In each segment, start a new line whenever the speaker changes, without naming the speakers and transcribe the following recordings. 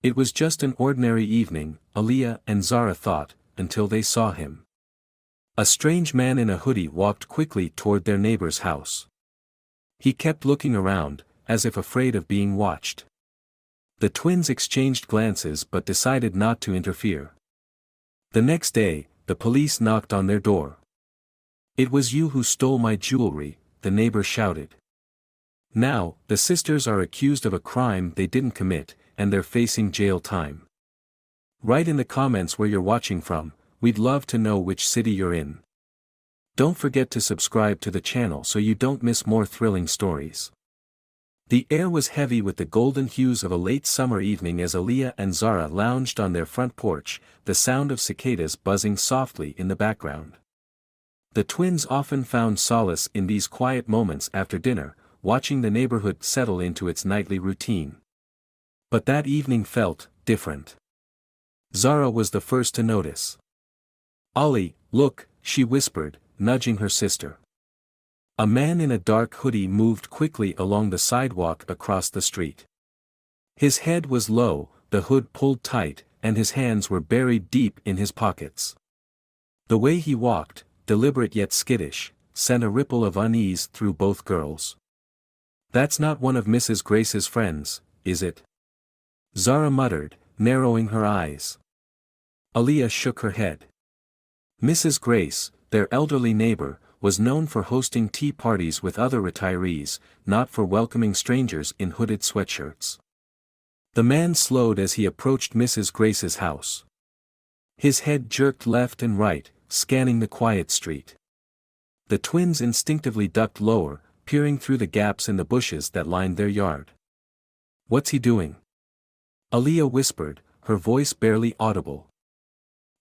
It was just an ordinary evening, Aliyah and Zara thought, until they saw him. A strange man in a hoodie walked quickly toward their neighbor's house. He kept looking around, as if afraid of being watched. The twins exchanged glances but decided not to interfere. The next day, the police knocked on their door. "It was you who stole my jewelry," the neighbor shouted. Now, the sisters are accused of a crime they didn't commit, and they're facing jail time. Write in the comments where you're watching from, we'd love to know which city you're in. Don't forget to subscribe to the channel so you don't miss more thrilling stories. The air was heavy with the golden hues of a late summer evening as Aliyah and Zara lounged on their front porch, the sound of cicadas buzzing softly in the background. The twins often found solace in these quiet moments after dinner, watching the neighborhood settle into its nightly routine. But that evening felt different. Zara was the first to notice. "Ollie, look," she whispered, nudging her sister. A man in a dark hoodie moved quickly along the sidewalk across the street. His head was low, the hood pulled tight, and his hands were buried deep in his pockets. The way he walked, deliberate yet skittish, sent a ripple of unease through both girls. "That's not one of Mrs. Grace's friends, is it?" Zara muttered, narrowing her eyes. Aliyah shook her head. Mrs. Grace, their elderly neighbor, was known for hosting tea parties with other retirees, not for welcoming strangers in hooded sweatshirts. The man slowed as he approached Mrs. Grace's house. His head jerked left and right, scanning the quiet street. The twins instinctively ducked lower, peering through the gaps in the bushes that lined their yard. "What's he doing?" Aliyah whispered, her voice barely audible.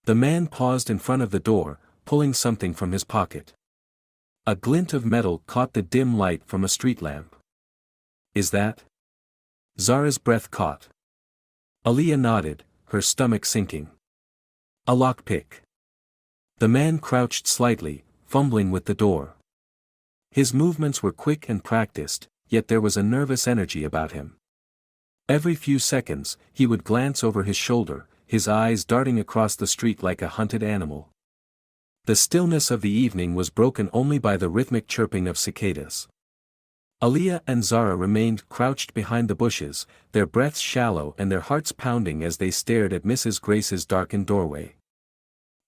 The man paused in front of the door, pulling something from his pocket. A glint of metal caught the dim light from a street lamp. "Is that?" Zara's breath caught. Aliyah nodded, her stomach sinking. "A lockpick." The man crouched slightly, fumbling with the door. His movements were quick and practiced, yet there was a nervous energy about him. Every few seconds, he would glance over his shoulder, his eyes darting across the street like a hunted animal. The stillness of the evening was broken only by the rhythmic chirping of cicadas. Aliyah and Zara remained crouched behind the bushes, their breaths shallow and their hearts pounding as they stared at Mrs. Grace's darkened doorway.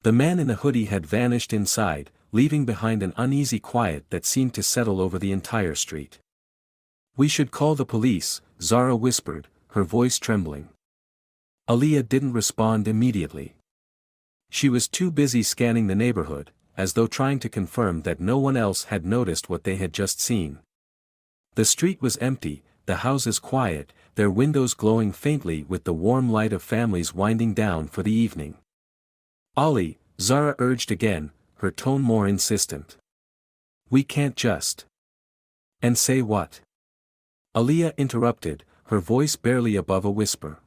The man in the hoodie had vanished inside, leaving behind an uneasy quiet that seemed to settle over the entire street. "We should call the police," Zara whispered, her voice trembling. Aliyah didn't respond immediately. She was too busy scanning the neighborhood, as though trying to confirm that no one else had noticed what they had just seen. The street was empty, the houses quiet, their windows glowing faintly with the warm light of families winding down for the evening. "Ollie," Zara urged again, her tone more insistent. "We can't just." "And say what?" Aliyah interrupted, her voice barely above a whisper.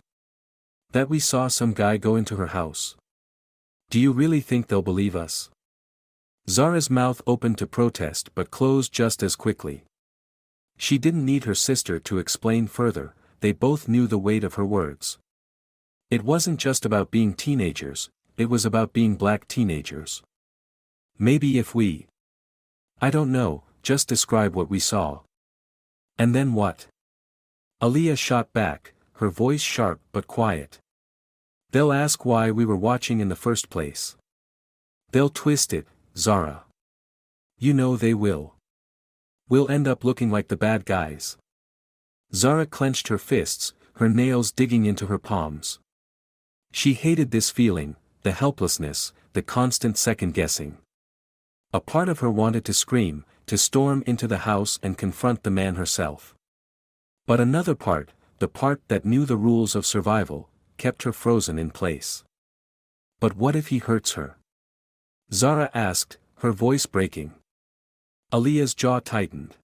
"That we saw some guy go into her house. Do you really think they'll believe us?" Zara's mouth opened to protest but closed just as quickly. She didn't need her sister to explain further, they both knew the weight of her words. It wasn't just about being teenagers, it was about being black teenagers. "Maybe if we..." "I don't know, just describe what we saw." "And then what?" Aliyah shot back, her voice sharp but quiet. "They'll ask why we were watching in the first place. They'll twist it, Zara. You know they will. We'll end up looking like the bad guys." Zara clenched her fists, her nails digging into her palms. She hated this feeling, the helplessness, the constant second-guessing. A part of her wanted to scream, to storm into the house and confront the man herself. But another part, the part that knew the rules of survival, kept her frozen in place. "But what if he hurts her?" Zara asked, her voice breaking. Aliyah's jaw tightened.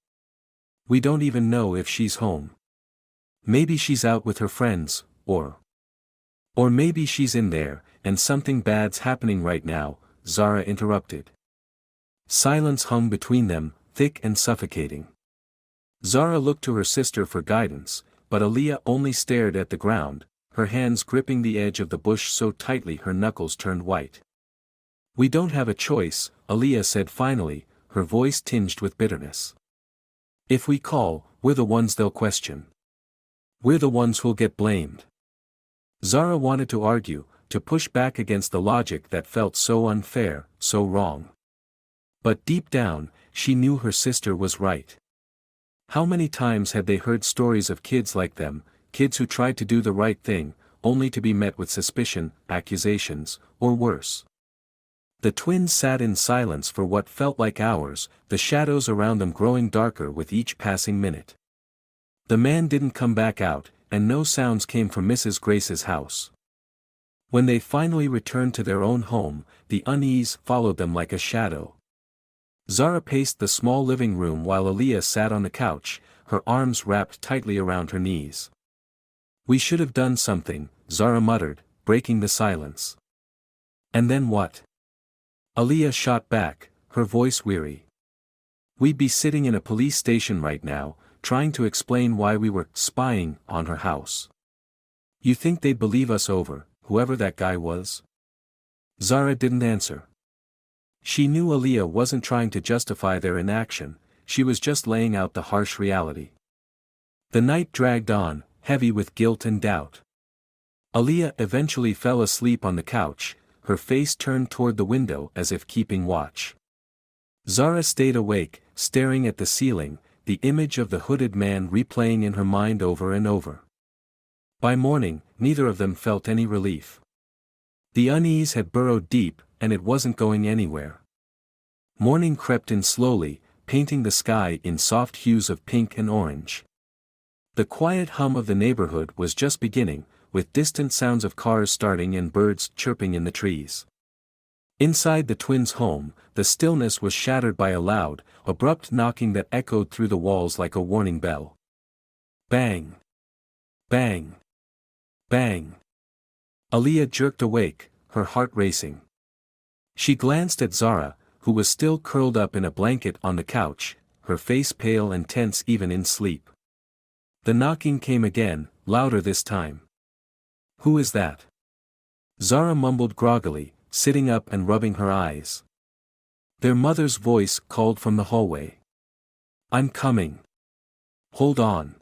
"We don't even know if she's home. Maybe she's out with her friends, or maybe she's in there, and something bad's happening right now," Zara interrupted. Silence hung between them, thick and suffocating. Zara looked to her sister for guidance, but Aliyah only stared at the ground, her hands gripping the edge of the bush so tightly her knuckles turned white. "We don't have a choice," Aaliyah said finally, her voice tinged with bitterness. "If we call, we're the ones they'll question. We're the ones who'll get blamed." Zara wanted to argue, to push back against the logic that felt so unfair, so wrong. But deep down, she knew her sister was right. How many times had they heard stories of kids like them, kids who tried to do the right thing, only to be met with suspicion, accusations, or worse? The twins sat in silence for what felt like hours, the shadows around them growing darker with each passing minute. The man didn't come back out, and no sounds came from Mrs. Grace's house. When they finally returned to their own home, the unease followed them like a shadow. Zara paced the small living room while Aaliyah sat on the couch, her arms wrapped tightly around her knees. "We should have done something," Zara muttered, breaking the silence. "And then what?" Aaliyah shot back, her voice weary. "We'd be sitting in a police station right now, trying to explain why we were spying on her house. You think they'd believe us over, whoever that guy was?" Zara didn't answer. She knew Aaliyah wasn't trying to justify their inaction, she was just laying out the harsh reality. The night dragged on, heavy with guilt and doubt. Aaliyah eventually fell asleep on the couch, her face turned toward the window as if keeping watch. Zara stayed awake, staring at the ceiling, the image of the hooded man replaying in her mind over and over. By morning, neither of them felt any relief. The unease had burrowed deep, and it wasn't going anywhere. Morning crept in slowly, painting the sky in soft hues of pink and orange. The quiet hum of the neighborhood was just beginning, with distant sounds of cars starting and birds chirping in the trees. Inside the twins' home, the stillness was shattered by a loud, abrupt knocking that echoed through the walls like a warning bell. Bang! Bang! Bang! Aaliyah jerked awake, her heart racing. She glanced at Zara, who was still curled up in a blanket on the couch, her face pale and tense even in sleep. The knocking came again, louder this time. "Who is that?" Zara mumbled groggily, sitting up and rubbing her eyes. Their mother's voice called from the hallway. "I'm coming. Hold on."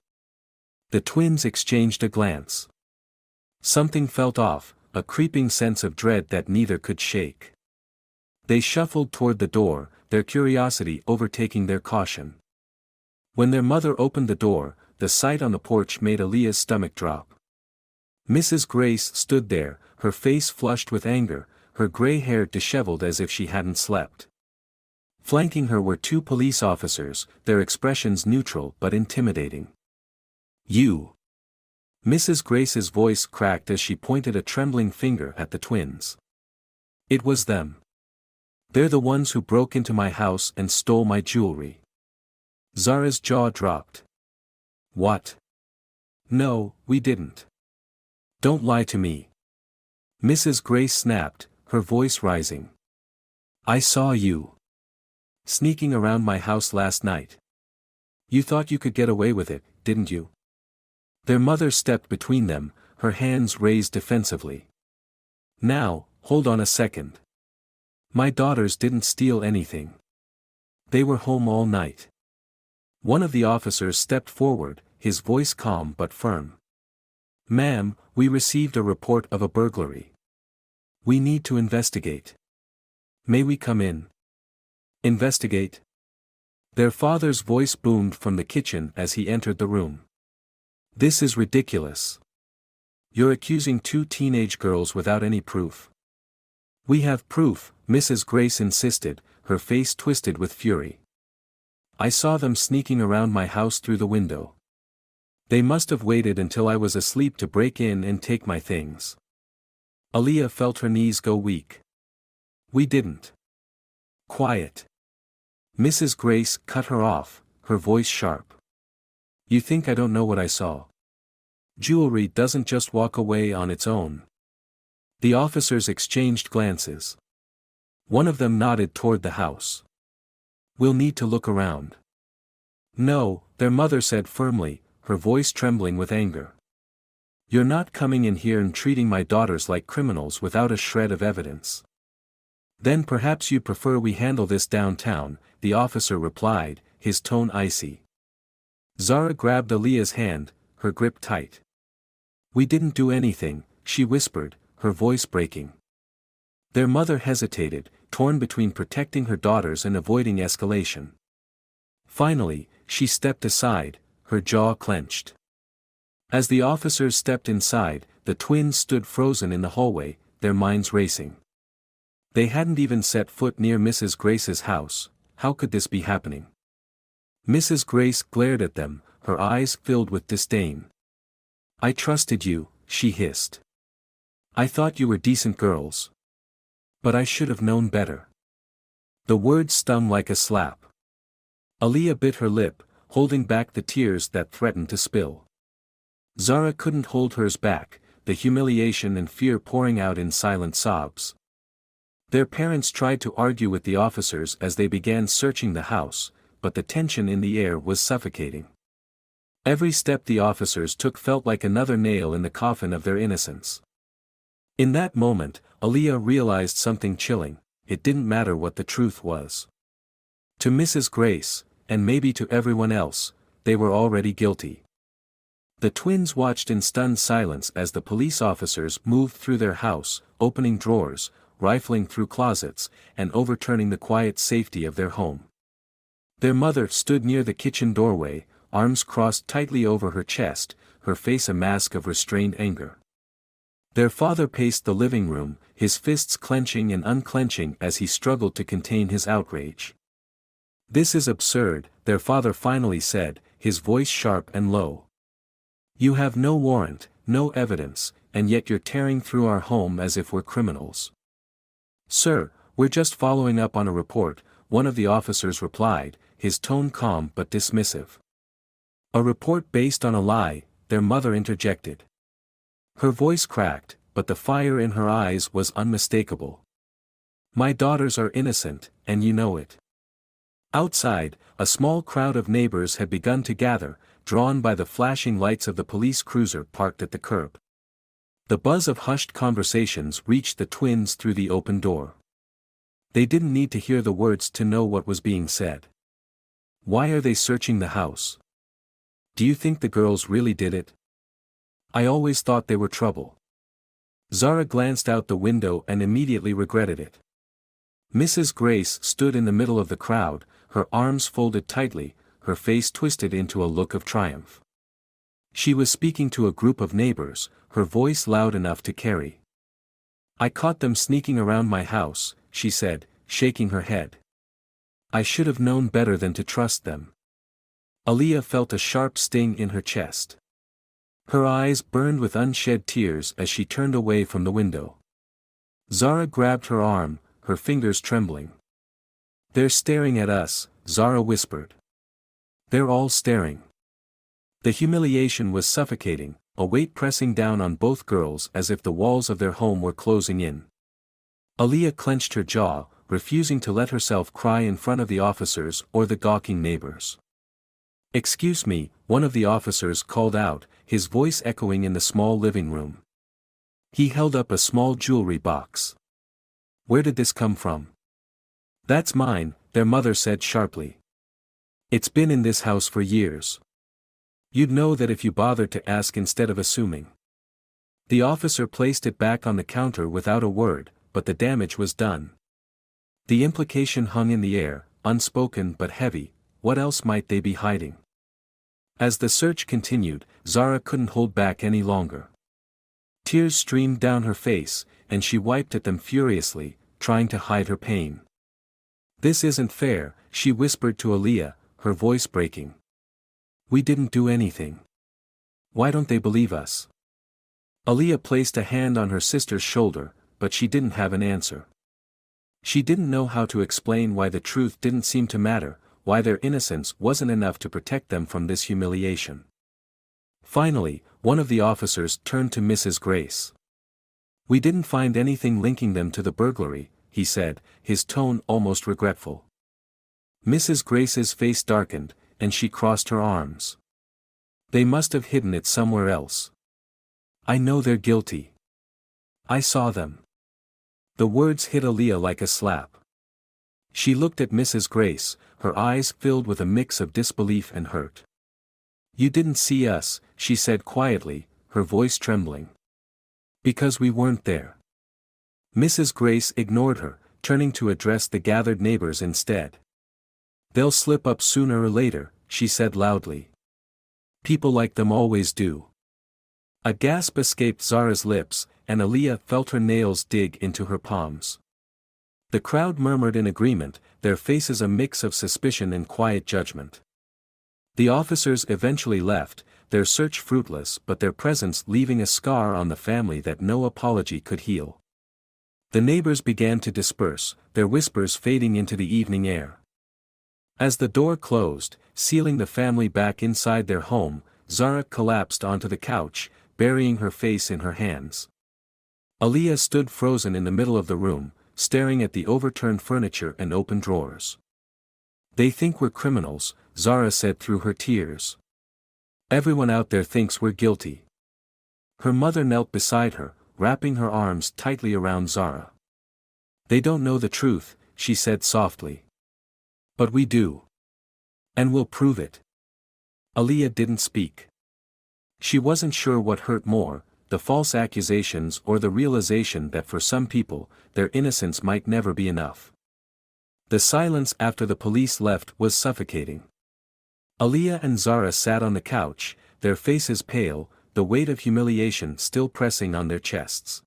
The twins exchanged a glance. Something felt off, a creeping sense of dread that neither could shake. They shuffled toward the door, their curiosity overtaking their caution. When their mother opened the door, the sight on the porch made Aaliyah's stomach drop. Mrs. Grace stood there, her face flushed with anger, her gray hair disheveled as if she hadn't slept. Flanking her were two police officers, their expressions neutral but intimidating. "You!" Mrs. Grace's voice cracked as she pointed a trembling finger at the twins. "It was them. They're the ones who broke into my house and stole my jewelry." Zara's jaw dropped. "What? No, we didn't. Don't lie to me." Mrs. Grace snapped, her voice rising. "I saw you sneaking around my house last night. You thought you could get away with it, didn't you?" Their mother stepped between them, her hands raised defensively. "Now, hold on a second. My daughters didn't steal anything. They were home all night." One of the officers stepped forward, his voice calm but firm. "Ma'am, we received a report of a burglary. We need to investigate. May we come in?" "Investigate?" Their father's voice boomed from the kitchen as he entered the room. "This is ridiculous. You're accusing two teenage girls without any proof." "We have proof," Mrs. Grace insisted, her face twisted with fury. "I saw them sneaking around my house through the window. They must have waited until I was asleep to break in and take my things." Aaliyah felt her knees go weak. "We didn't." "Quiet." Mrs. Grace cut her off, her voice sharp. "You think I don't know what I saw? Jewelry doesn't just walk away on its own." The officers exchanged glances. One of them nodded toward the house. "We'll need to look around." "No," their mother said firmly, her voice trembling with anger. You're not coming in here and treating my daughters like criminals without a shred of evidence. Then perhaps you prefer we handle this downtown, the officer replied, his tone icy. Zara grabbed Aaliyah's hand, her grip tight. We didn't do anything, she whispered, her voice breaking. Their mother hesitated, torn between protecting her daughters and avoiding escalation. Finally, she stepped aside, her jaw clenched. As the officers stepped inside, the twins stood frozen in the hallway, their minds racing. They hadn't even set foot near Mrs. Grace's house. How could this be happening? Mrs. Grace glared at them, her eyes filled with disdain. I trusted you, she hissed. I thought you were decent girls. But I should have known better. The words stung like a slap. Aaliyah bit her lip, holding back the tears that threatened to spill. Zara couldn't hold hers back, the humiliation and fear pouring out in silent sobs. Their parents tried to argue with the officers as they began searching the house, but the tension in the air was suffocating. Every step the officers took felt like another nail in the coffin of their innocence. In that moment, Aaliyah realized something chilling: it didn't matter what the truth was. To Mrs. Grace, and maybe to everyone else, they were already guilty. The twins watched in stunned silence as the police officers moved through their house, opening drawers, rifling through closets, and overturning the quiet safety of their home. Their mother stood near the kitchen doorway, arms crossed tightly over her chest, her face a mask of restrained anger. Their father paced the living room, his fists clenching and unclenching as he struggled to contain his outrage. This is absurd, their father finally said, his voice sharp and low. You have no warrant, no evidence, and yet you're tearing through our home as if we're criminals. Sir, we're just following up on a report, one of the officers replied, his tone calm but dismissive. A report based on a lie, their mother interjected. Her voice cracked, but the fire in her eyes was unmistakable. My daughters are innocent, and you know it. Outside, a small crowd of neighbors had begun to gather, drawn by the flashing lights of the police cruiser parked at the curb. The buzz of hushed conversations reached the twins through the open door. They didn't need to hear the words to know what was being said. Why are they searching the house? Do you think the girls really did it? I always thought they were trouble. Zara glanced out the window and immediately regretted it. Mrs. Grace stood in the middle of the crowd, her arms folded tightly, her face twisted into a look of triumph. She was speaking to a group of neighbors, her voice loud enough to carry. I caught them sneaking around my house, she said, shaking her head. I should have known better than to trust them. Aaliyah felt a sharp sting in her chest. Her eyes burned with unshed tears as she turned away from the window. Zara grabbed her arm, her fingers trembling. They're staring at us, Zara whispered. They're all staring. The humiliation was suffocating, a weight pressing down on both girls as if the walls of their home were closing in. Aaliyah clenched her jaw, refusing to let herself cry in front of the officers or the gawking neighbors. Excuse me, one of the officers called out, his voice echoing in the small living room. He held up a small jewelry box. Where did this come from? That's mine, their mother said sharply. It's been in this house for years. You'd know that if you bothered to ask instead of assuming. The officer placed it back on the counter without a word, but the damage was done. The implication hung in the air, unspoken but heavy. What else might they be hiding? As the search continued, Zara couldn't hold back any longer. Tears streamed down her face, and she wiped at them furiously, trying to hide her pain. This isn't fair, she whispered to Aaliyah, her voice breaking. We didn't do anything. Why don't they believe us? Aaliyah placed a hand on her sister's shoulder, but she didn't have an answer. She didn't know how to explain why the truth didn't seem to matter, why their innocence wasn't enough to protect them from this humiliation. Finally, one of the officers turned to Mrs. Grace. We didn't find anything linking them to the burglary, he said, his tone almost regretful. Mrs. Grace's face darkened, and she crossed her arms. They must have hidden it somewhere else. I know they're guilty. I saw them. The words hit Aaliyah like a slap. She looked at Mrs. Grace, her eyes filled with a mix of disbelief and hurt. You didn't see us, she said quietly, her voice trembling. Because we weren't there. Mrs. Grace ignored her, turning to address the gathered neighbors instead. They'll slip up sooner or later, she said loudly. People like them always do. A gasp escaped Zara's lips, and Aaliyah felt her nails dig into her palms. The crowd murmured in agreement, their faces a mix of suspicion and quiet judgment. The officers eventually left, their search fruitless but their presence leaving a scar on the family that no apology could heal. The neighbors began to disperse, their whispers fading into the evening air. As the door closed, sealing the family back inside their home, Zara collapsed onto the couch, burying her face in her hands. Aaliyah stood frozen in the middle of the room, staring at the overturned furniture and open drawers. They think we're criminals, Zara said through her tears. Everyone out there thinks we're guilty. Her mother knelt beside her, wrapping her arms tightly around Zara. They don't know the truth, she said softly. But we do. And we'll prove it. Aaliyah didn't speak. She wasn't sure what hurt more, the false accusations or the realization that for some people, their innocence might never be enough. The silence after the police left was suffocating. Aaliyah and Zara sat on the couch, their faces pale, the weight of humiliation still pressing on their chests.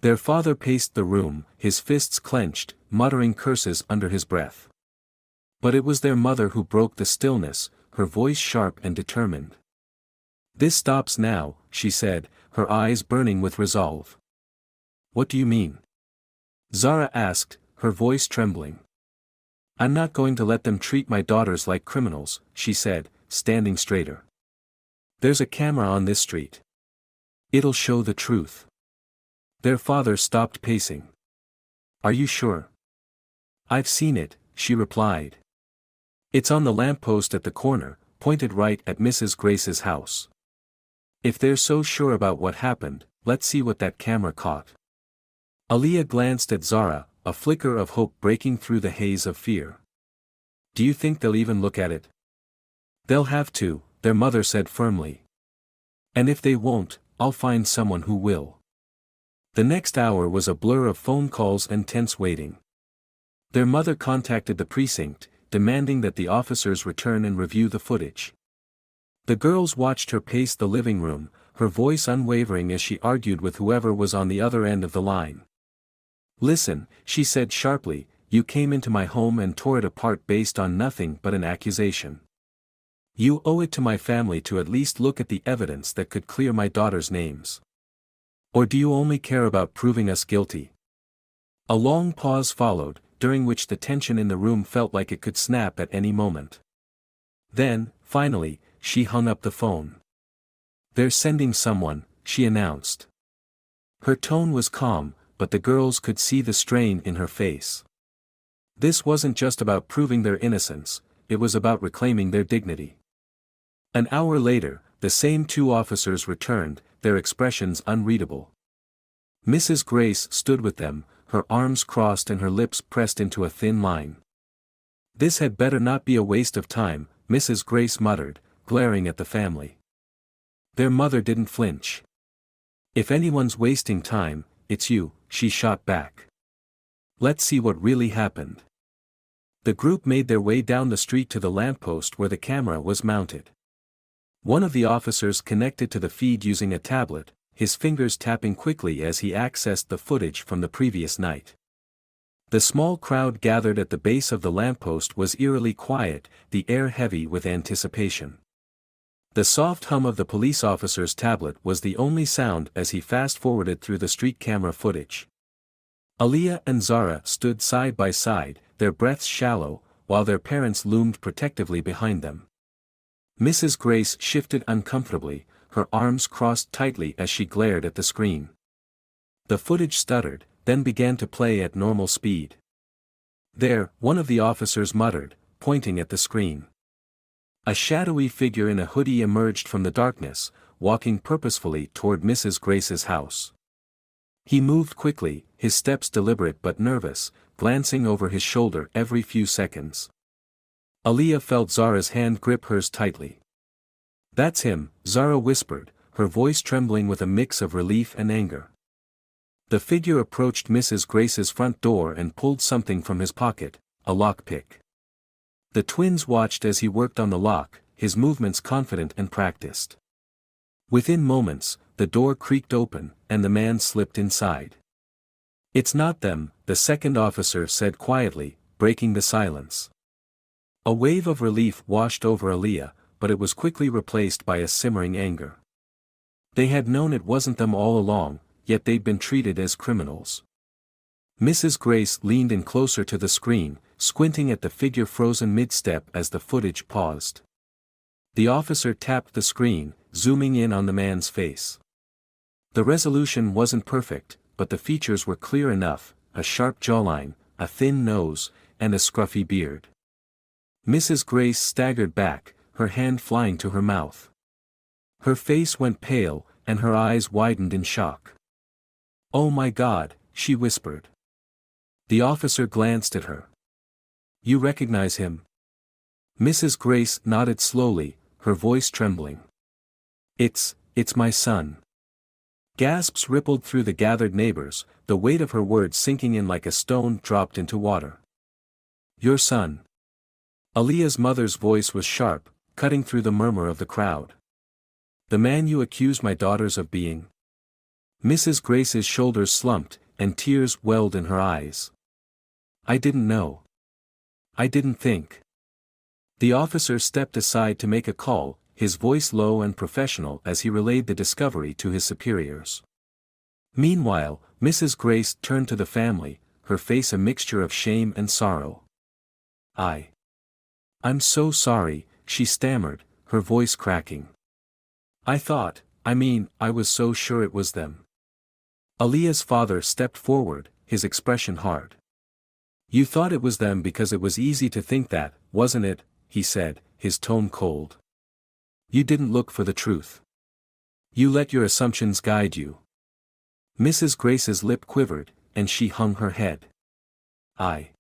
Their father paced the room, his fists clenched, muttering curses under his breath. But it was their mother who broke the stillness, her voice sharp and determined. This stops now, she said, her eyes burning with resolve. What do you mean? Zara asked, her voice trembling. I'm not going to let them treat my daughters like criminals, she said, standing straighter. There's a camera on this street. It'll show the truth. Their father stopped pacing. Are you sure? I've seen it, she replied. It's on the lamppost at the corner, pointed right at Mrs. Grace's house. If they're so sure about what happened, let's see what that camera caught. Aaliyah glanced at Zara, a flicker of hope breaking through the haze of fear. Do you think they'll even look at it? They'll have to, their mother said firmly. And if they won't, I'll find someone who will. The next hour was a blur of phone calls and tense waiting. Their mother contacted the precinct, demanding that the officers return and review the footage. The girls watched her pace the living room, her voice unwavering as she argued with whoever was on the other end of the line. Listen, she said sharply, you came into my home and tore it apart based on nothing but an accusation. You owe it to my family to at least look at the evidence that could clear my daughters' names. Or do you only care about proving us guilty? A long pause followed, during which the tension in the room felt like it could snap at any moment. Then, finally, she hung up the phone. They're sending someone, she announced. Her tone was calm, but the girls could see the strain in her face. This wasn't just about proving their innocence, it was about reclaiming their dignity. An hour later, the same two officers returned, their expressions unreadable. Mrs. Grace stood with them, her arms crossed and her lips pressed into a thin line. This had better not be a waste of time, Mrs. Grace muttered, glaring at the family. Their mother didn't flinch. If anyone's wasting time, it's you, she shot back. Let's see what really happened. The group made their way down the street to the lamppost where the camera was mounted. One of the officers connected to the feed using a tablet, his fingers tapping quickly as he accessed the footage from the previous night. The small crowd gathered at the base of the lamppost was eerily quiet, the air heavy with anticipation. The soft hum of the police officer's tablet was the only sound as he fast-forwarded through the street camera footage. Aaliyah and Zara stood side by side, their breaths shallow, while their parents loomed protectively behind them. Mrs. Grace shifted uncomfortably, her arms crossed tightly as she glared at the screen. The footage stuttered, then began to play at normal speed. There, one of the officers muttered, pointing at the screen. A shadowy figure in a hoodie emerged from the darkness, walking purposefully toward Mrs. Grace's house. He moved quickly, his steps deliberate but nervous, glancing over his shoulder every few seconds. Aaliyah felt Zara's hand grip hers tightly. "That's him," Zara whispered, her voice trembling with a mix of relief and anger. The figure approached Mrs. Grace's front door and pulled something from his pocket, a lockpick. The twins watched as he worked on the lock, his movements confident and practiced. Within moments, the door creaked open, and the man slipped inside. "It's not them," the second officer said quietly, breaking the silence. A wave of relief washed over Aaliyah, but it was quickly replaced by a simmering anger. They had known it wasn't them all along, yet they'd been treated as criminals. Mrs. Grace leaned in closer to the screen, squinting at the figure frozen mid-step as the footage paused. The officer tapped the screen, zooming in on the man's face. The resolution wasn't perfect, but the features were clear enough: a sharp jawline, a thin nose, and a scruffy beard. Mrs. Grace staggered back, her hand flying to her mouth. Her face went pale, and her eyes widened in shock. "Oh my God," she whispered. The officer glanced at her. "You recognize him?" Mrs. Grace nodded slowly, her voice trembling. It's my son." Gasps rippled through the gathered neighbors, the weight of her words sinking in like a stone dropped into water. "Your son." Aaliyah's mother's voice was sharp, cutting through the murmur of the crowd. "The man you accuse my daughters of being?" Mrs. Grace's shoulders slumped, and tears welled in her eyes. "I didn't know. I didn't think." The officer stepped aside to make a call, his voice low and professional as he relayed the discovery to his superiors. Meanwhile, Mrs. Grace turned to the family, her face a mixture of shame and sorrow. I'm so sorry," she stammered, her voice cracking. I was so sure it was them." Aaliyah's father stepped forward, his expression hard. "You thought it was them because it was easy to think that, wasn't it?" he said, his tone cold. "You didn't look for the truth. You let your assumptions guide you." Mrs. Grace's lip quivered, and she hung her head. I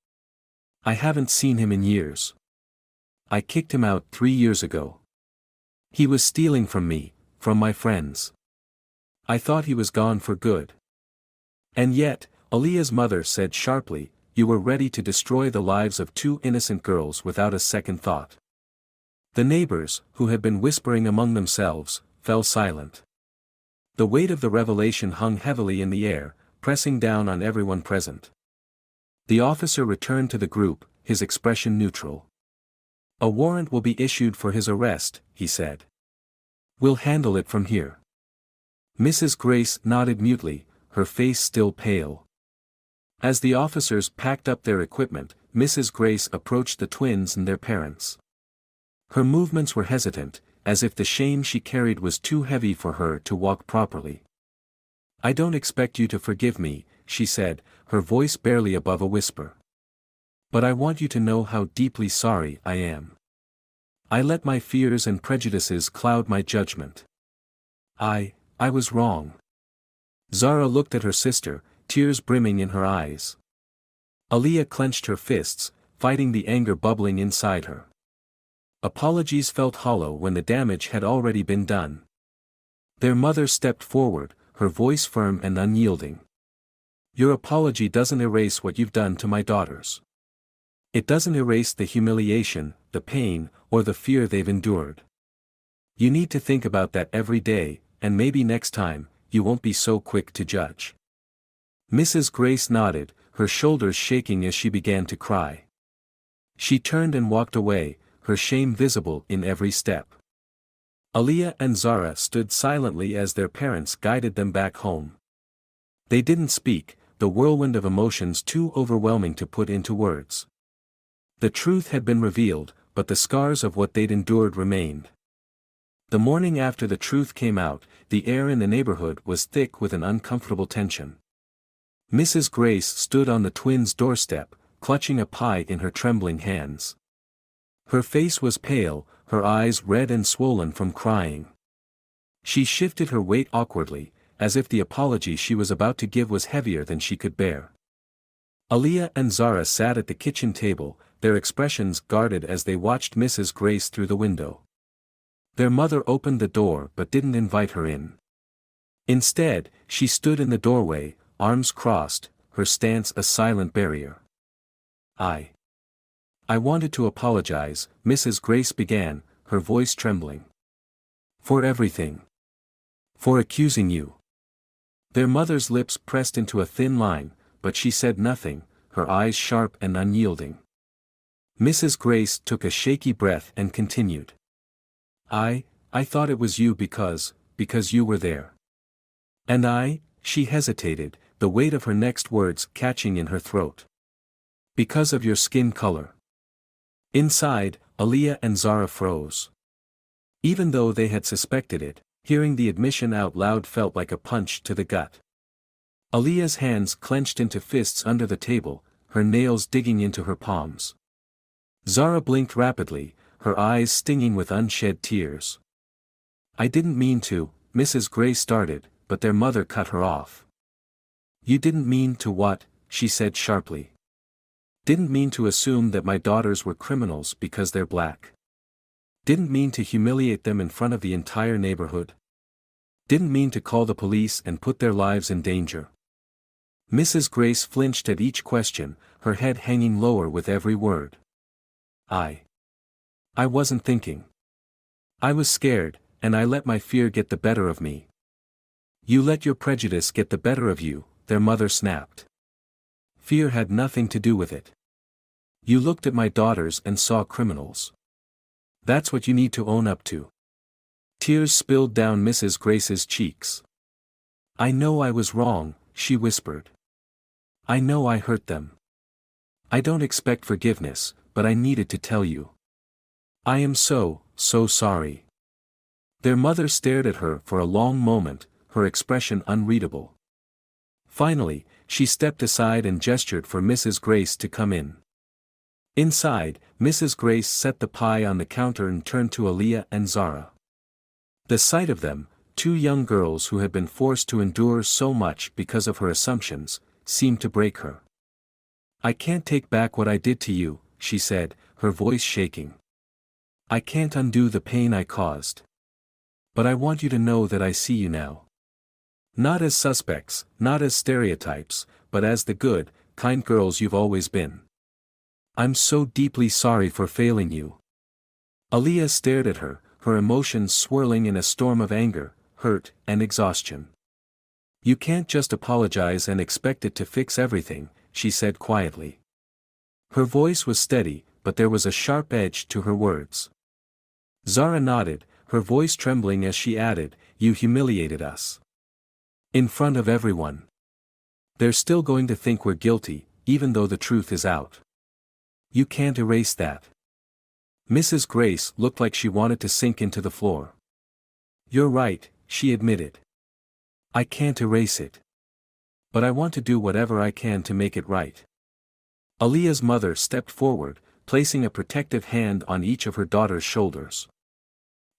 haven't seen him in years. I kicked him out 3 years ago. He was stealing from me, from my friends. I thought he was gone for good." "And yet," Aaliyah's mother said sharply, "you were ready to destroy the lives of 2 innocent girls without a second thought." The neighbors, who had been whispering among themselves, fell silent. The weight of the revelation hung heavily in the air, pressing down on everyone present. The officer returned to the group, his expression neutral. "A warrant will be issued for his arrest," he said. "We'll handle it from here." Mrs. Grace nodded mutely, her face still pale. As the officers packed up their equipment, Mrs. Grace approached the twins and their parents. Her movements were hesitant, as if the shame she carried was too heavy for her to walk properly. "I don't expect you to forgive me," she said, her voice barely above a whisper. "But I want you to know how deeply sorry I am. I let my fears and prejudices cloud my judgment. I was wrong." Zara looked at her sister, tears brimming in her eyes. Aaliyah clenched her fists, fighting the anger bubbling inside her. Apologies felt hollow when the damage had already been done. Their mother stepped forward, her voice firm and unyielding. "Your apology doesn't erase what you've done to my daughters. It doesn't erase the humiliation, the pain, or the fear they've endured. You need to think about that every day, and maybe next time, you won't be so quick to judge." Mrs. Grace nodded, her shoulders shaking as she began to cry. She turned and walked away, her shame visible in every step. Aaliyah and Zara stood silently as their parents guided them back home. They didn't speak, the whirlwind of emotions too overwhelming to put into words. The truth had been revealed, but the scars of what they'd endured remained. The morning after the truth came out, the air in the neighborhood was thick with an uncomfortable tension. Mrs. Grace stood on the twins' doorstep, clutching a pie in her trembling hands. Her face was pale, her eyes red and swollen from crying. She shifted her weight awkwardly, as if the apology she was about to give was heavier than she could bear. Aaliyah and Zara sat at the kitchen table, their expressions guarded as they watched Mrs. Grace through the window. Their mother opened the door but didn't invite her in. Instead, she stood in the doorway, arms crossed, her stance a silent barrier. I wanted to apologize, Mrs. Grace began, her voice trembling. For everything. For accusing you. Their mother's lips pressed into a thin line, but she said nothing, her eyes sharp and unyielding. Mrs. Grace took a shaky breath and continued. I thought it was you because you were there. And she hesitated, the weight of her next words catching in her throat. Because of your skin color. Inside, Aaliyah and Zara froze. Even though they had suspected it, hearing the admission out loud felt like a punch to the gut. Aaliyah's hands clenched into fists under the table, her nails digging into her palms. Zara blinked rapidly, her eyes stinging with unshed tears. I didn't mean to, Mrs. Gray started, but their mother cut her off. You didn't mean to what? She said sharply. Didn't mean to assume that my daughters were criminals because they're black. Didn't mean to humiliate them in front of the entire neighborhood. Didn't mean to call the police and put their lives in danger. Mrs. Grace flinched at each question, her head hanging lower with every word. I wasn't thinking. I was scared, and I let my fear get the better of me. You let your prejudice get the better of you, their mother snapped. Fear had nothing to do with it. You looked at my daughters and saw criminals. That's what you need to own up to. Tears spilled down Mrs. Grace's cheeks. I know I was wrong, she whispered. I know I hurt them. I don't expect forgiveness, but I needed to tell you. I am so sorry. Their mother stared at her for a long moment, her expression unreadable. Finally, she stepped aside and gestured for Mrs. Grace to come in. Inside, Mrs. Grace set the pie on the counter and turned to Aaliyah and Zara. The sight of them, two young girls who had been forced to endure so much because of her assumptions, seemed to break her. I can't take back what I did to you, she said, her voice shaking. I can't undo the pain I caused. But I want you to know that I see you now. Not as suspects, not as stereotypes, but as the good, kind girls you've always been. I'm so deeply sorry for failing you. Aaliyah stared at her, her emotions swirling in a storm of anger, hurt, and exhaustion. You can't just apologize and expect it to fix everything, she said quietly. Her voice was steady, but there was a sharp edge to her words. Zara nodded, her voice trembling as she added, You humiliated us. In front of everyone. They're still going to think we're guilty, even though the truth is out. You can't erase that. Mrs. Grace looked like she wanted to sink into the floor. You're right, she admitted. I can't erase it. But I want to do whatever I can to make it right. Aaliyah's mother stepped forward, placing a protective hand on each of her daughter's shoulders.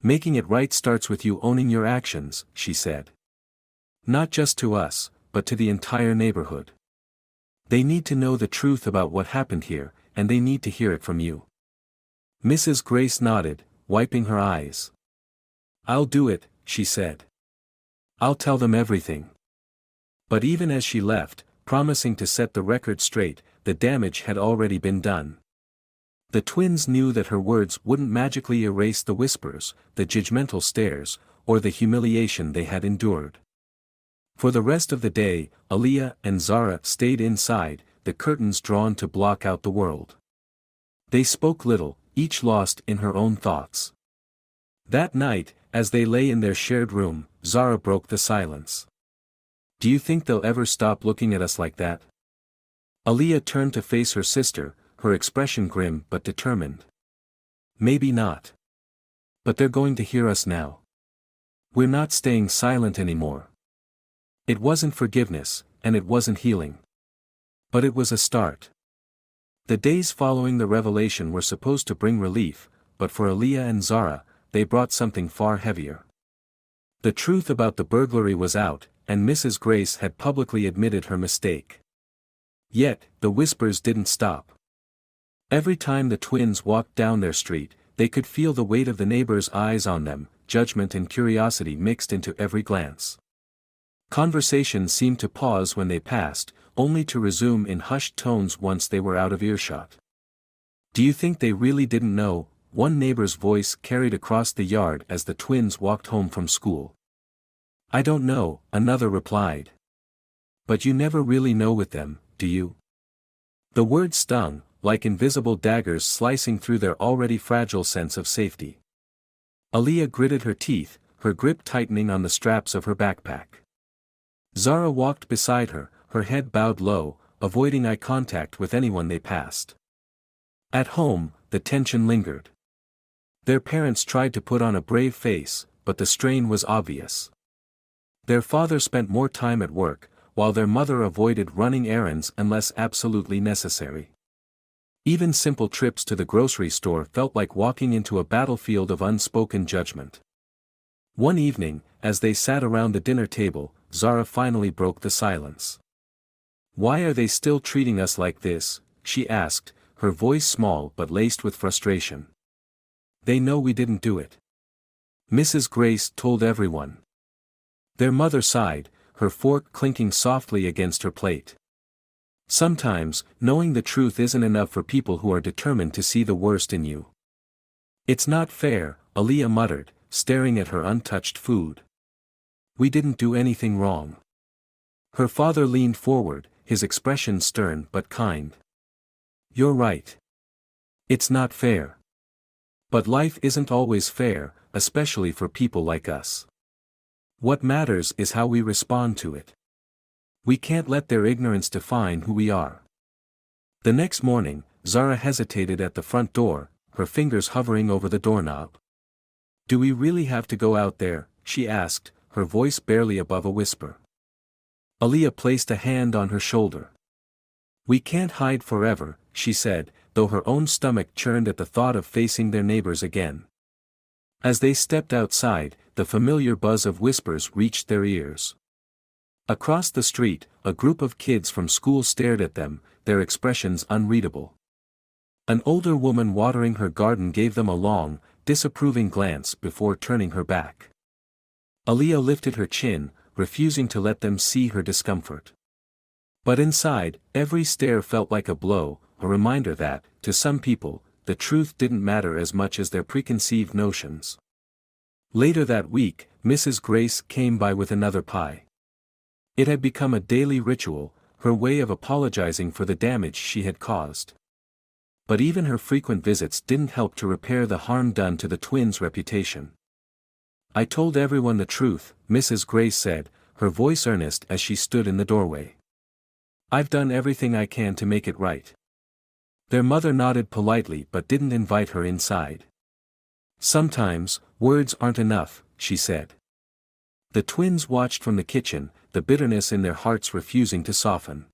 Making it right starts with you owning your actions, she said. Not just to us, but to the entire neighborhood. They need to know the truth about what happened here, and they need to hear it from you. Mrs. Grace nodded, wiping her eyes. I'll do it, she said. I'll tell them everything. But even as she left, promising to set the record straight, the damage had already been done. The twins knew that her words wouldn't magically erase the whispers, the judgmental stares, or the humiliation they had endured. For the rest of the day, Aaliyah and Zara stayed inside, the curtains drawn to block out the world. They spoke little, each lost in her own thoughts. That night, as they lay in their shared room, Zara broke the silence. Do you think they'll ever stop looking at us like that? Aaliyah turned to face her sister, her expression grim but determined. Maybe not. But they're going to hear us now. We're not staying silent anymore. It wasn't forgiveness, and it wasn't healing. But it was a start. The days following the revelation were supposed to bring relief, but for Aaliyah and Zara, they brought something far heavier. The truth about the burglary was out, and Mrs. Grace had publicly admitted her mistake. Yet, the whispers didn't stop. Every time the twins walked down their street, they could feel the weight of the neighbors' eyes on them, judgment and curiosity mixed into every glance. Conversation seemed to pause when they passed, only to resume in hushed tones once they were out of earshot. "Do you think they really didn't know?" one neighbor's voice carried across the yard as the twins walked home from school. "I don't know," another replied. "But you never really know with them, do you?" The word stung, like invisible daggers slicing through their already fragile sense of safety. Aaliyah gritted her teeth, her grip tightening on the straps of her backpack. Zara walked beside her, her head bowed low, avoiding eye contact with anyone they passed. At home, the tension lingered. Their parents tried to put on a brave face, but the strain was obvious. Their father spent more time at work, while their mother avoided running errands unless absolutely necessary. Even simple trips to the grocery store felt like walking into a battlefield of unspoken judgment. One evening, as they sat around the dinner table, Zara finally broke the silence. "Why are they still treating us like this?" she asked, her voice small but laced with frustration. "They know we didn't do it." Mrs. Grace told everyone. Their mother sighed, her fork clinking softly against her plate. "Sometimes, knowing the truth isn't enough for people who are determined to see the worst in you." "It's not fair," Aaliyah muttered, staring at her untouched food. "We didn't do anything wrong." Her father leaned forward, his expression stern but kind. "You're right. It's not fair. But life isn't always fair, especially for people like us. What matters is how we respond to it. We can't let their ignorance define who we are." The next morning, Zara hesitated at the front door, her fingers hovering over the doorknob. "Do we really have to go out there?" she asked, her voice barely above a whisper. Aaliyah placed a hand on her shoulder. "We can't hide forever," she said, though her own stomach churned at the thought of facing their neighbors again. As they stepped outside, the familiar buzz of whispers reached their ears. Across the street, a group of kids from school stared at them, their expressions unreadable. An older woman watering her garden gave them a long, disapproving glance before turning her back. Aaliyah lifted her chin, refusing to let them see her discomfort. But inside, every stare felt like a blow, a reminder that, to some people, the truth didn't matter as much as their preconceived notions. Later that week, Mrs. Grace came by with another pie. It had become a daily ritual, her way of apologizing for the damage she had caused. But even her frequent visits didn't help to repair the harm done to the twins' reputation. "I told everyone the truth," Mrs. Grace said, her voice earnest as she stood in the doorway. "I've done everything I can to make it right." Their mother nodded politely but didn't invite her inside. "Sometimes, words aren't enough," she said. The twins watched from the kitchen, the bitterness in their hearts refusing to soften.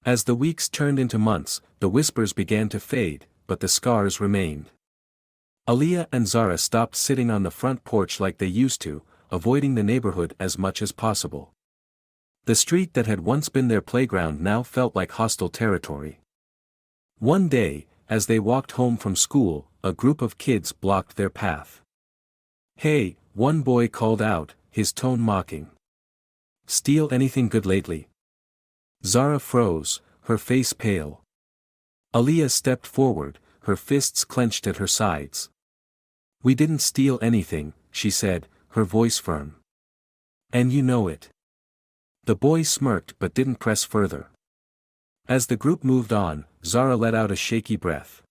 As the weeks turned into months, the whispers began to fade, but the scars remained. Aaliyah and Zara stopped sitting on the front porch like they used to, avoiding the neighborhood as much as possible. The street that had once been their playground now felt like hostile territory. One day, as they walked home from school, a group of kids blocked their path. "Hey," one boy called out, his tone mocking. "Steal anything good lately?" Zara froze, her face pale. Aaliyah stepped forward, her fists clenched at her sides. "We didn't steal anything," she said, her voice firm. "And you know it." The boy smirked but didn't press further. As the group moved on, Zara let out a shaky breath.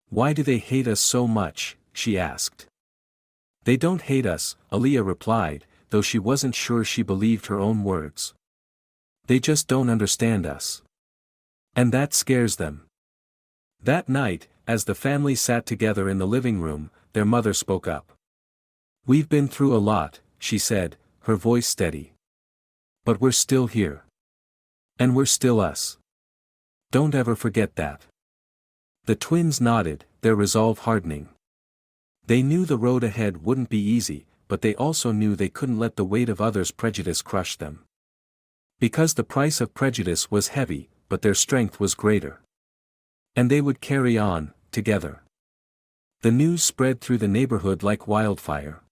"Why do they hate us so much?" she asked. "They don't hate us," Aaliyah replied, though she wasn't sure she believed her own words. "They just don't understand us. And that scares them." That night, as the family sat together in the living room, their mother spoke up. "We've been through a lot," she said, her voice steady. "But we're still here. And we're still us. Don't ever forget that." The twins nodded, their resolve hardening. They knew the road ahead wouldn't be easy, but they also knew they couldn't let the weight of others' prejudice crush them. Because the price of prejudice was heavy, but their strength was greater. And they would carry on, together. The news spread through the neighborhood like wildfire.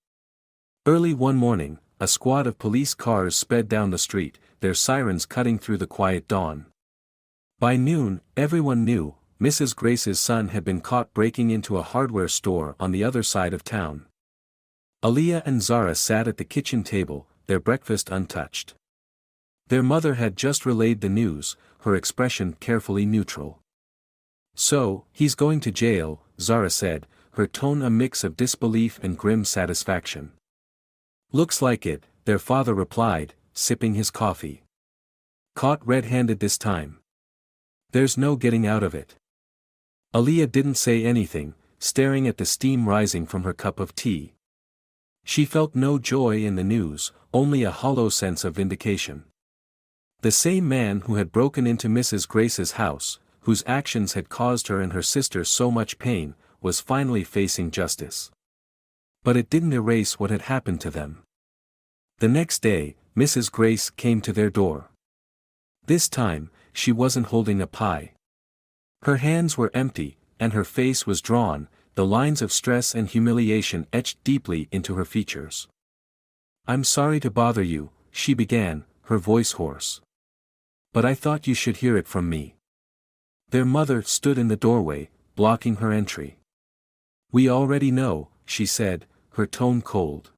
Early one morning, a squad of police cars sped down the street, their sirens cutting through the quiet dawn. By noon, everyone knew, Mrs. Grace's son had been caught breaking into a hardware store on the other side of town. Aaliyah and Zara sat at the kitchen table, their breakfast untouched. Their mother had just relayed the news, her expression carefully neutral. "So, he's going to jail," Zara said, her tone a mix of disbelief and grim satisfaction. "Looks like it," their father replied, sipping his coffee. "Caught red-handed this time. There's no getting out of it." Aaliyah didn't say anything, staring at the steam rising from her cup of tea. She felt no joy in the news, only a hollow sense of vindication. The same man who had broken into Mrs. Grace's house, whose actions had caused her and her sister so much pain, was finally facing justice. But it didn't erase what had happened to them. The next day, Mrs. Grace came to their door. This time, she wasn't holding a pie. Her hands were empty, and her face was drawn, the lines of stress and humiliation etched deeply into her features. "I'm sorry to bother you," she began, her voice hoarse. "But I thought you should hear it from me." Their mother stood in the doorway, blocking her entry. "We already know," she said, her tone cold.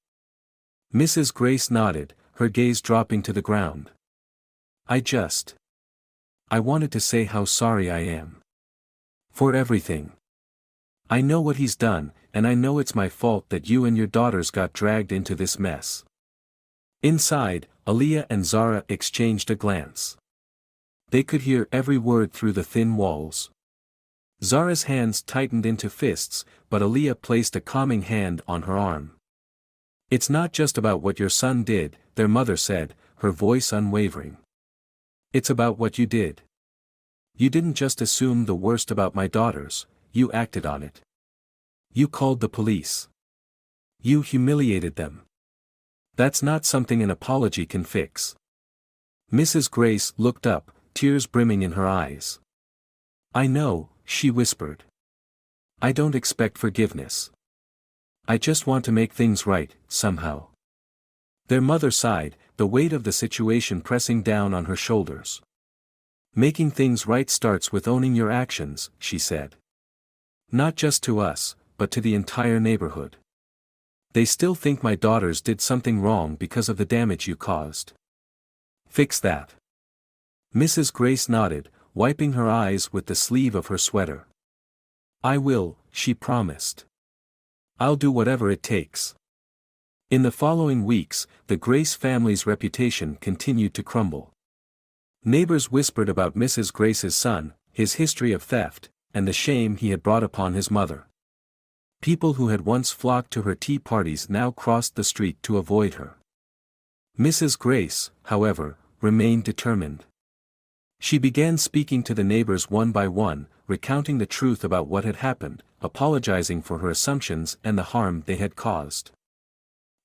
Mrs. Grace nodded, her gaze dropping to the ground. I wanted to say how sorry I am. For everything. I know what he's done, and I know it's my fault that you and your daughters got dragged into this mess." Inside, Aaliyah and Zara exchanged a glance. They could hear every word through the thin walls. Zara's hands tightened into fists, but Aaliyah placed a calming hand on her arm. "It's not just about what your son did," their mother said, her voice unwavering. "It's about what you did. You didn't just assume the worst about my daughters, you acted on it. You called the police. You humiliated them. That's not something an apology can fix." Mrs. Grace looked up, tears brimming in her eyes. "I know," she whispered. "I don't expect forgiveness. I just want to make things right, somehow." Their mother sighed, the weight of the situation pressing down on her shoulders. "Making things right starts with owning your actions," she said. "Not just to us, but to the entire neighborhood. They still think my daughters did something wrong because of the damage you caused. Fix that." Mrs. Grace nodded, wiping her eyes with the sleeve of her sweater. "I will," she promised. "I'll do whatever it takes." In the following weeks, the Grace family's reputation continued to crumble. Neighbors whispered about Mrs. Grace's son, his history of theft, and the shame he had brought upon his mother. People who had once flocked to her tea parties now crossed the street to avoid her. Mrs. Grace, however, remained determined. She began speaking to the neighbors one by one, recounting the truth about what had happened, apologizing for her assumptions and the harm they had caused.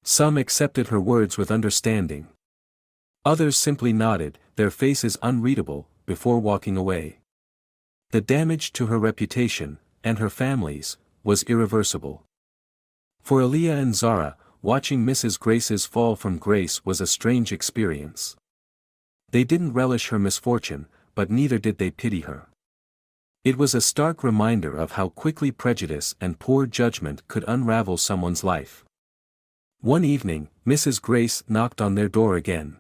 Some accepted her words with understanding. Others simply nodded, their faces unreadable, before walking away. The damage to her reputation, and her family's, was irreversible. For Aaliyah and Zara, watching Mrs. Grace's fall from grace was a strange experience. They didn't relish her misfortune, but neither did they pity her. It was a stark reminder of how quickly prejudice and poor judgment could unravel someone's life. One evening, Mrs. Grace knocked on their door again.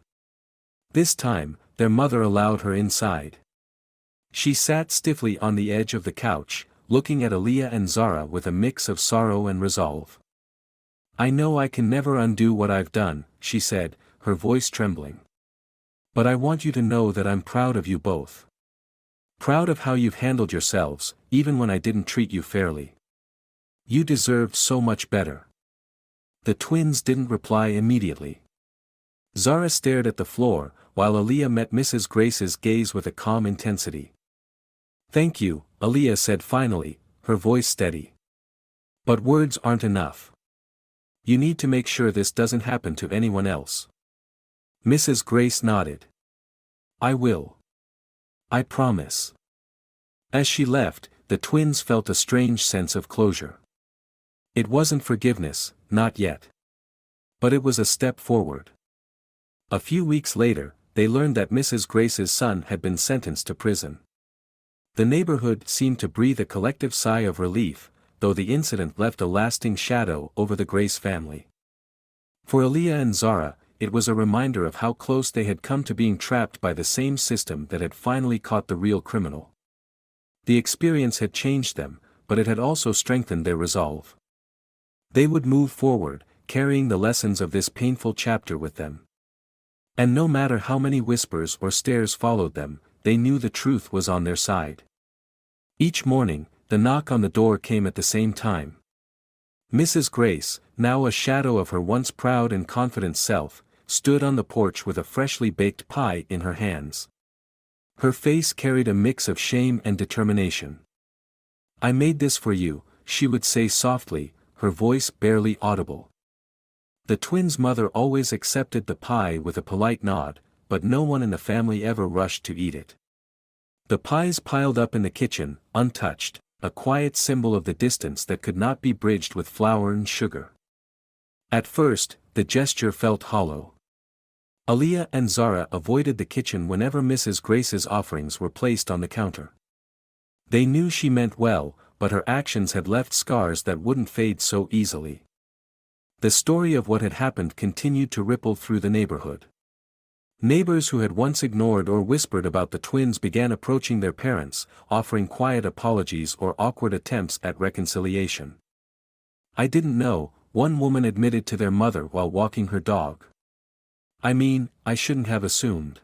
This time, their mother allowed her inside. She sat stiffly on the edge of the couch, looking at Aaliyah and Zara with a mix of sorrow and resolve. "I know I can never undo what I've done," she said, her voice trembling. "But I want you to know that I'm proud of you both. Proud of how you've handled yourselves, even when I didn't treat you fairly. You deserved so much better." The twins didn't reply immediately. Zara stared at the floor, while Aaliyah met Mrs. Grace's gaze with a calm intensity. "Thank you," Aaliyah said finally, her voice steady. "But words aren't enough. You need to make sure this doesn't happen to anyone else. Mrs. Grace nodded. I will. I promise. As she left, the twins felt a strange sense of closure. It wasn't forgiveness, not yet. But it was a step forward. A few weeks later, they learned that Mrs. Grace's son had been sentenced to prison. The neighborhood seemed to breathe a collective sigh of relief, though the incident left a lasting shadow over the Grace family. For Aaliyah and Zara, it was a reminder of how close they had come to being trapped by the same system that had finally caught the real criminal. The experience had changed them, but it had also strengthened their resolve. They would move forward, carrying the lessons of this painful chapter with them. And no matter how many whispers or stares followed them, they knew the truth was on their side. Each morning, the knock on the door came at the same time. Mrs. Grace, now a shadow of her once proud and confident self, stood on the porch with a freshly baked pie in her hands. Her face carried a mix of shame and determination. I made this for you, she would say softly, her voice barely audible. The twins' mother always accepted the pie with a polite nod, but no one in the family ever rushed to eat it. The pies piled up in the kitchen, untouched, a quiet symbol of the distance that could not be bridged with flour and sugar. At first, the gesture felt hollow. Aaliyah and Zara avoided the kitchen whenever Mrs. Grace's offerings were placed on the counter. They knew she meant well, but her actions had left scars that wouldn't fade so easily. The story of what had happened continued to ripple through the neighborhood. Neighbors who had once ignored or whispered about the twins began approaching their parents, offering quiet apologies or awkward attempts at reconciliation. I didn't know, one woman admitted to their mother while walking her dog. I mean, I shouldn't have assumed.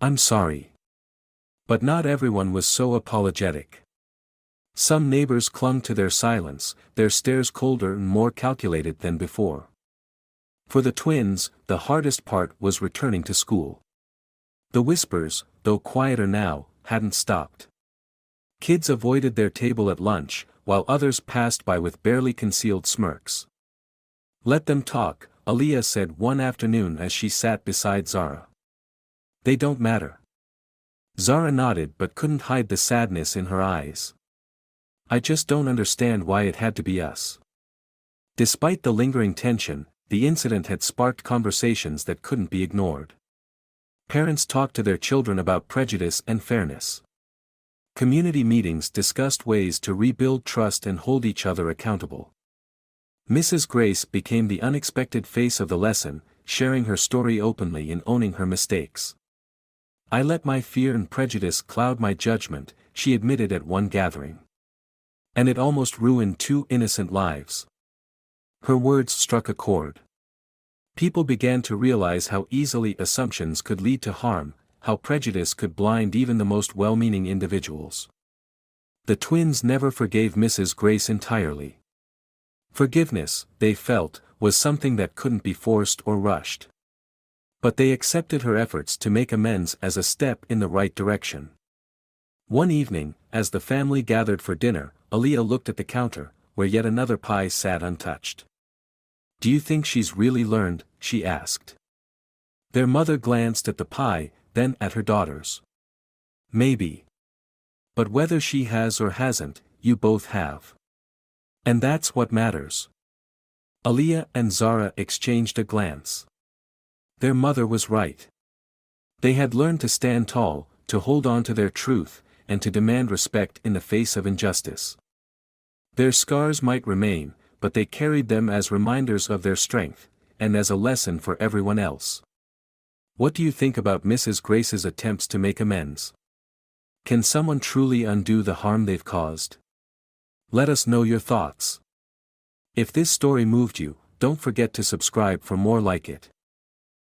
I'm sorry. But not everyone was so apologetic. Some neighbors clung to their silence, their stares colder and more calculated than before. For the twins, the hardest part was returning to school. The whispers, though quieter now, hadn't stopped. Kids avoided their table at lunch, while others passed by with barely concealed smirks. Let them talk, Aaliyah said one afternoon as she sat beside Zara. They don't matter. Zara nodded but couldn't hide the sadness in her eyes. I just don't understand why it had to be us. Despite the lingering tension, the incident had sparked conversations that couldn't be ignored. Parents talked to their children about prejudice and fairness. Community meetings discussed ways to rebuild trust and hold each other accountable. Mrs. Grace became the unexpected face of the lesson, sharing her story openly and owning her mistakes. I let my fear and prejudice cloud my judgment, she admitted at one gathering. And it almost ruined 2 innocent lives. Her words struck a chord. People began to realize how easily assumptions could lead to harm, how prejudice could blind even the most well-meaning individuals. The twins never forgave Mrs. Grace entirely. Forgiveness, they felt, was something that couldn't be forced or rushed. But they accepted her efforts to make amends as a step in the right direction. One evening, as the family gathered for dinner, Aaliyah looked at the counter, where yet another pie sat untouched. Do you think she's really learned? She asked. Their mother glanced at the pie, then at her daughters. Maybe. But whether she has or hasn't, you both have. And that's what matters. Aaliyah and Zara exchanged a glance. Their mother was right. They had learned to stand tall, to hold on to their truth, and to demand respect in the face of injustice. Their scars might remain, but they carried them as reminders of their strength, and as a lesson for everyone else. What do you think about Mrs. Grace's attempts to make amends? Can someone truly undo the harm they've caused? Let us know your thoughts. If this story moved you, don't forget to subscribe for more like it.